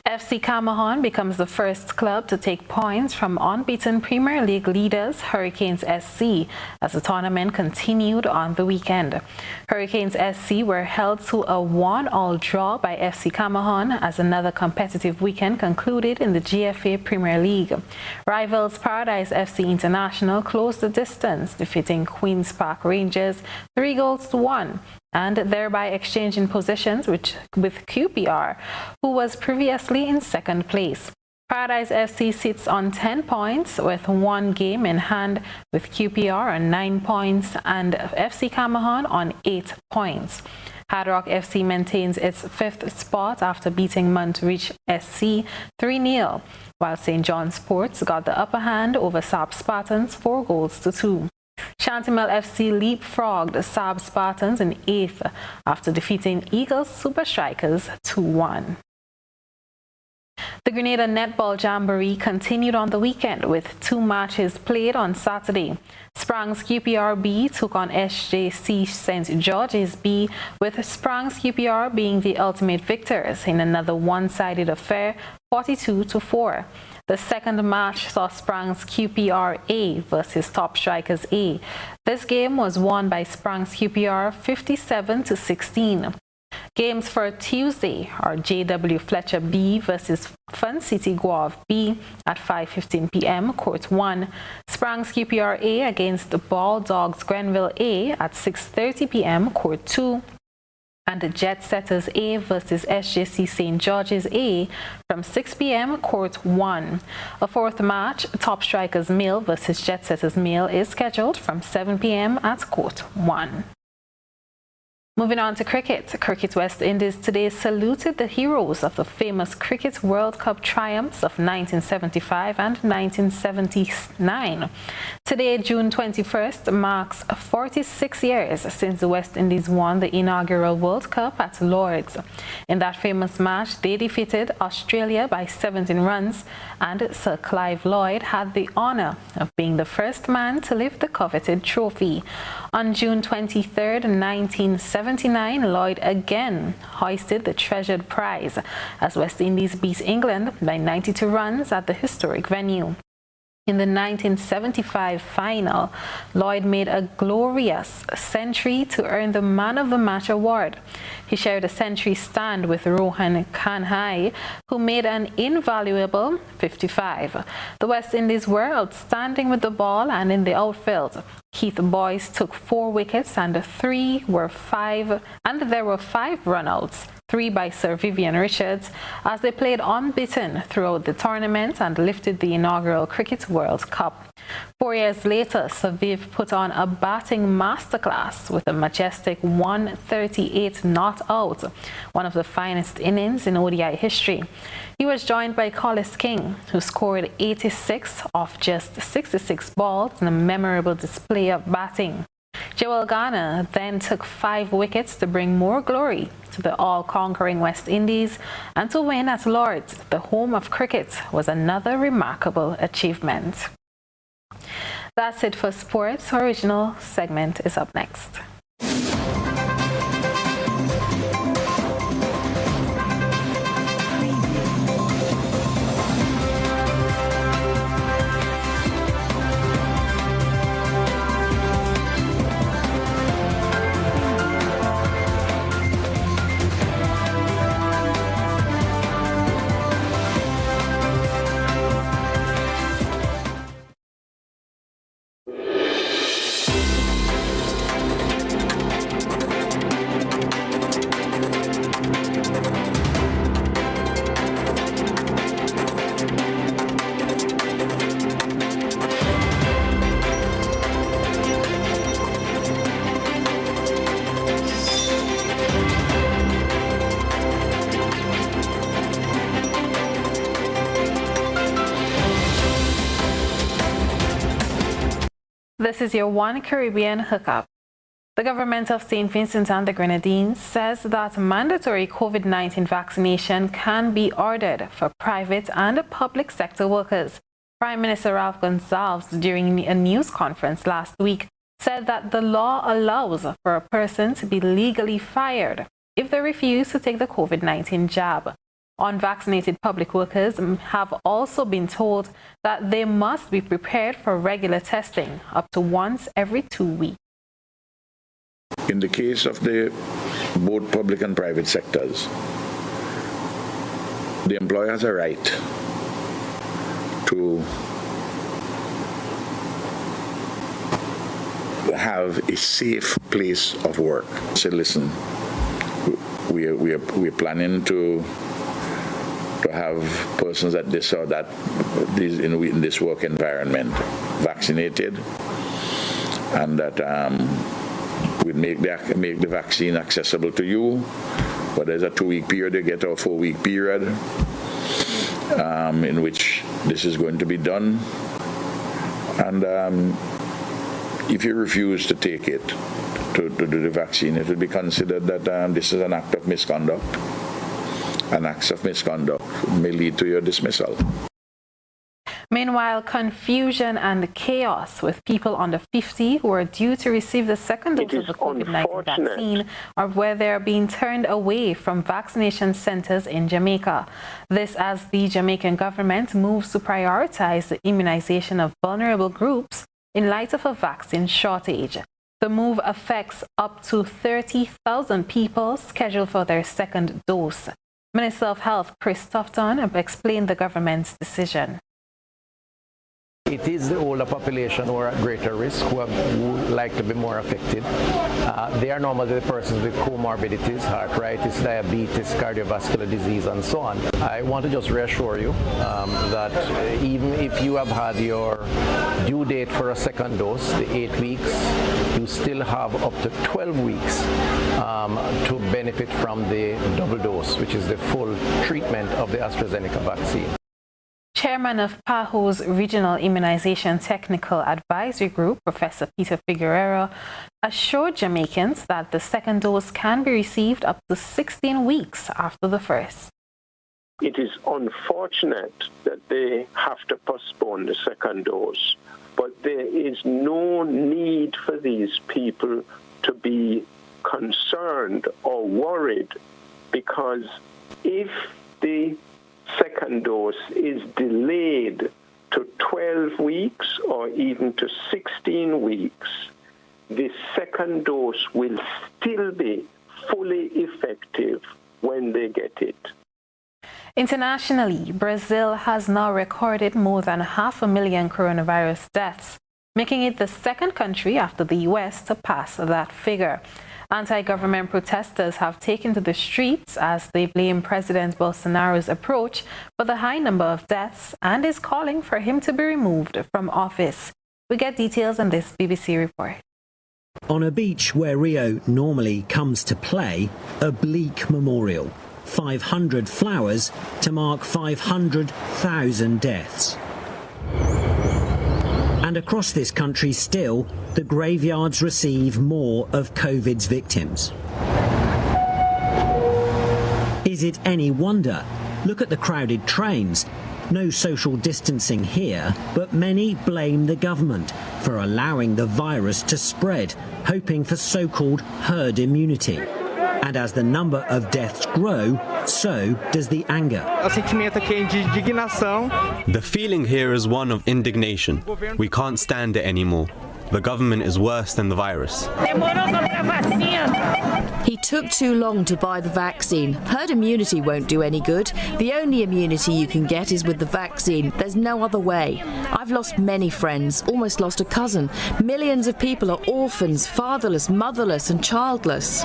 FC Camahan becomes the first club to take points from unbeaten Premier League leaders Hurricanes SC as the tournament continued on the weekend. Hurricanes SC were held to a 1-1 draw by FC Camahan as another competitive weekend concluded in the GFA Premier League. Rivals Paradise FC International closed the distance, defeating Queen's Park Rangers 3-1. And thereby exchanging positions with QPR, who was previously in second place. Paradise FC sits on 10 points with one game in hand, with QPR on 9 points and FC Camahan on 8 points. Hard Rock FC maintains its 5th spot after beating Montreach SC 3-0, while St. John Sports got the upper hand over Saab Spartans 4-2. Shantimel FC leapfrogged Saab Spartans in 8th after defeating Eagles Super Strikers 2-1. The Grenada Netball Jamboree continued on the weekend with 2 matches played on Saturday. Sprang's QPR B took on SJC St. George's B, with Sprang's QPR being the ultimate victors in another one-sided affair, 42-4. The second match saw Sprang's QPR A versus Top Strikers A. This game was won by Sprang's QPR 57-16. Games for Tuesday are JW Fletcher B versus Fun City Guave B at 5:15 p.m. Court 1. Sprang's QPR A against the Ball Dogs Grenville A at 6:30 p.m. Court 2. and the Jet Setters A versus SJC St. George's A from 6 p.m. Court 1. A fourth match, Top Strikers Male versus Jet Setters Male, is scheduled from 7 p.m. at Court 1. Moving on to cricket. Cricket West Indies today saluted the heroes of the famous Cricket World Cup triumphs of 1975 and 1979. Today, June 21st, marks 46 years since the West Indies won the inaugural World Cup at Lord's. In that famous match, they defeated Australia by 17 runs, and Sir Clive Lloyd had the honour of being the first man to lift the coveted trophy. On June 23rd, 1979, Lloyd again hoisted the treasured prize as West Indies beat England by 92 runs at the historic venue. In the 1975 final, Lloyd made a glorious century to earn the Man of the Match award. He shared a century stand with Rohan Kanhai, who made an invaluable 55. The West Indies were outstanding with the ball and in the outfield. Keith Boyce took 4 wickets and there were 5 runouts, 3 by Sir Vivian Richards, as they played unbeaten throughout the tournament and lifted the inaugural Cricket World Cup. 4 years later, Sir Viv put on a batting masterclass with a majestic 138 not out, one of the finest innings in ODI history. He was joined by Collis King, who scored 86 off just 66 balls in a memorable display of batting. Joel Garner then took 5 wickets to bring more glory to the all-conquering West Indies, and to win at Lord's, the home of cricket, was another remarkable achievement. That's it for sports. Our original segment is up next. This is your One Caribbean hookup. The government of St. Vincent and the Grenadines says that mandatory COVID-19 vaccination can be ordered for private and public sector workers. Prime Minister Ralph Gonsalves, during a news conference last week, said that the law allows for a person to be legally fired if they refuse to take the COVID-19 jab. Unvaccinated public workers have also been told that they must be prepared for regular testing up to once every 2 weeks. In the case of the both public and private sectors, the employer has a right to have a safe place of work. Say, listen, we're planning to have persons at this or that in this work environment vaccinated, and that we make the vaccine accessible to you. But there's a 2-week period, you get a 4-week period in which this is going to be done. And if you refuse to take it, to do the vaccine, it will be considered that this is an act of misconduct. An act of misconduct may lead to your dismissal. Meanwhile, confusion and chaos with people under 50 who are due to receive the second dose of the COVID-19 vaccine are where they're being turned away from vaccination centers in Jamaica. This as the Jamaican government moves to prioritize the immunization of vulnerable groups in light of a vaccine shortage. The move affects up to 30,000 people scheduled for their second dose. Minister of Health Chris Tufton explained the government's decision. It is the older population who are at greater risk, who like to be more affected. They are normally the persons with comorbidities, arthritis, diabetes, cardiovascular disease, and so on. I want to just reassure you that even if you have had your due date for a second dose, the 8 weeks, you still have up to 12 weeks to benefit from the double dose, which is the full treatment of the AstraZeneca vaccine. Chairman of PAHO's Regional Immunization Technical Advisory Group, Professor Peter Figueroa, assured Jamaicans that the second dose can be received up to 16 weeks after the first. It is unfortunate that they have to postpone the second dose, but there is no need for these people to be concerned or worried, because if the second dose is delayed to 12 weeks or even to 16 weeks, the second dose will still be fully effective when they get it. Internationally, Brazil has now recorded more than 500,000 coronavirus deaths, making it the second country after the US to pass that figure. Anti-government protesters have taken to the streets as they blame President Bolsonaro's approach for the high number of deaths and is calling for him to be removed from office. We get details in this BBC report. On a beach where Rio normally comes to play, a bleak memorial. 500 flowers to mark 500,000 deaths. And across this country still, the graveyards receive more of COVID's victims. Is it any wonder? Look at the crowded trains. No social distancing here, but many blame the government for allowing the virus to spread, hoping for so-called herd immunity. And as the number of deaths grow, so does the anger. The feeling here is one of indignation. We can't stand it anymore. The government is worse than the virus. He took too long to buy the vaccine. Herd immunity won't do any good. The only immunity you can get is with the vaccine. There's no other way. I've lost many friends, almost lost a cousin. Millions of people are orphans, fatherless, motherless and childless.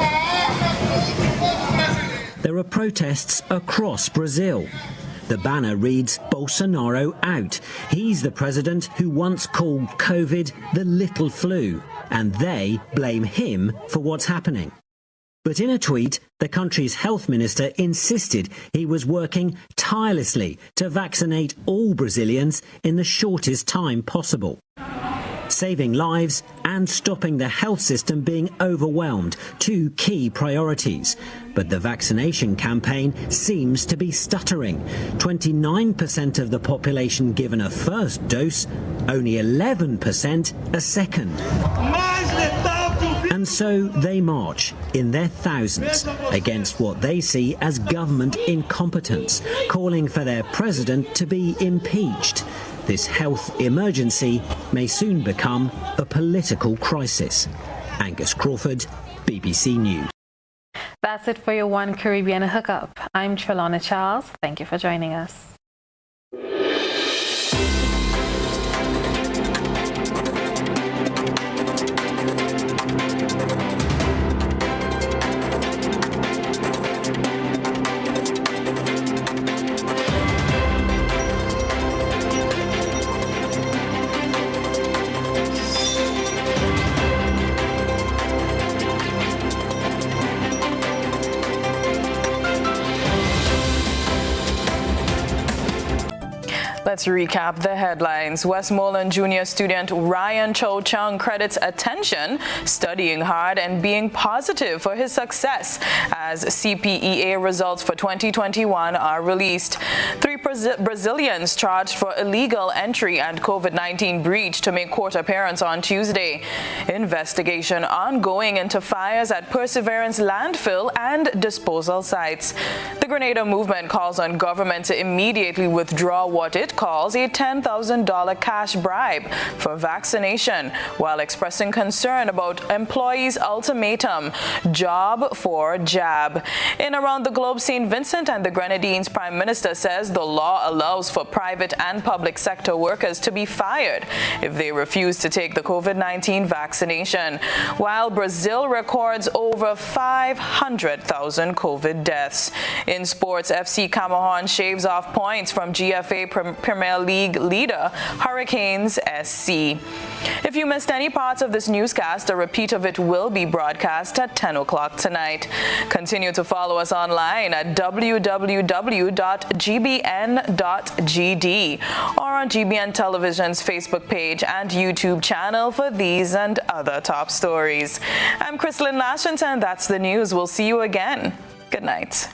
There are protests across Brazil. The banner reads, "Bolsonaro out." He's the president who once called COVID the little flu, and they blame him for what's happening. But in a tweet, the country's health minister insisted he was working tirelessly to vaccinate all Brazilians in the shortest time possible. Saving lives and stopping the health system being overwhelmed, two key priorities. But the vaccination campaign seems to be stuttering. 29% of the population given a first dose, only 11% a second. And so they march in their thousands against what they see as government incompetence, calling for their president to be impeached. This health emergency may soon become a political crisis. Angus Crawford, BBC News. That's it for your One Caribbean Hookup. I'm Trellona Charles. Thank you for joining us. Let's recap the headlines. Westmoreland Junior student Ryan Cho Chung credits attention, studying hard, and being positive for his success as CPEA results for 2021 are released. 3 Brazilians charged for illegal entry and COVID-19 breach to make court appearance on Tuesday. Investigation ongoing into fires at Perseverance landfill and disposal sites. The Grenada movement calls on government to immediately withdraw what it calls a $10,000 cash bribe for vaccination while expressing concern about employees' ultimatum, job for jab. In Around the Globe, St. Vincent and the Grenadines Prime Minister says the law allows for private and public sector workers to be fired if they refuse to take the COVID-19 vaccination, while Brazil records over 500,000 COVID deaths. In sports, FC Camajon shaves off points from GFA Premier League leader Hurricanes SC. If you missed any parts of this newscast, a repeat of it will be broadcast at 10 o'clock tonight. Continue to follow us online at www.gbn.gd or on GBN Television's Facebook page and YouTube channel for these and other top stories. I'm Chrislyn Lashington. That's the news. We'll see you again. Good night.